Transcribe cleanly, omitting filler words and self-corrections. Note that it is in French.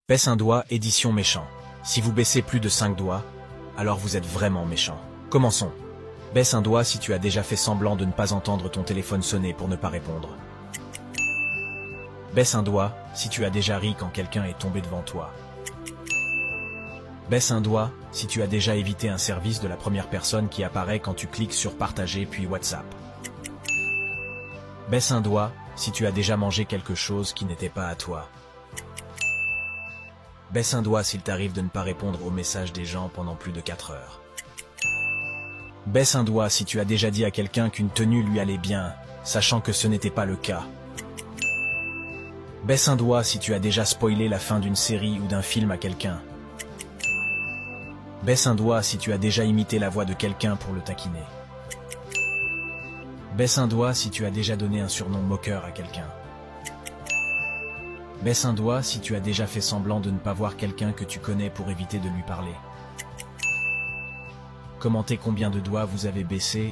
Baisse un doigt, édition méchant. Si vous baissez plus de 5 doigts, alors vous êtes vraiment méchant. Commençons. Baisse un doigt si tu as déjà fait semblant de ne pas entendre ton téléphone sonner pour ne pas répondre. Baisse un doigt si tu as déjà ri quand quelqu'un est tombé devant toi. Baisse un doigt si tu as déjà évité un service de la première personne qui apparaît quand tu cliques sur partager puis WhatsApp. Baisse un doigt si tu as déjà mangé quelque chose qui n'était pas à toi. Baisse un doigt s'il t'arrive de ne pas répondre aux messages des gens pendant plus de 4 heures. Baisse un doigt si tu as déjà dit à quelqu'un qu'une tenue lui allait bien, sachant que ce n'était pas le cas. Baisse un doigt si tu as déjà spoilé la fin d'une série ou d'un film à quelqu'un. Baisse un doigt si tu as déjà imité la voix de quelqu'un pour le taquiner. Baisse un doigt si tu as déjà donné un surnom moqueur à quelqu'un. Baisse un doigt si tu as déjà fait semblant de ne pas voir quelqu'un que tu connais pour éviter de lui parler. Commentez combien de doigts vous avez baissé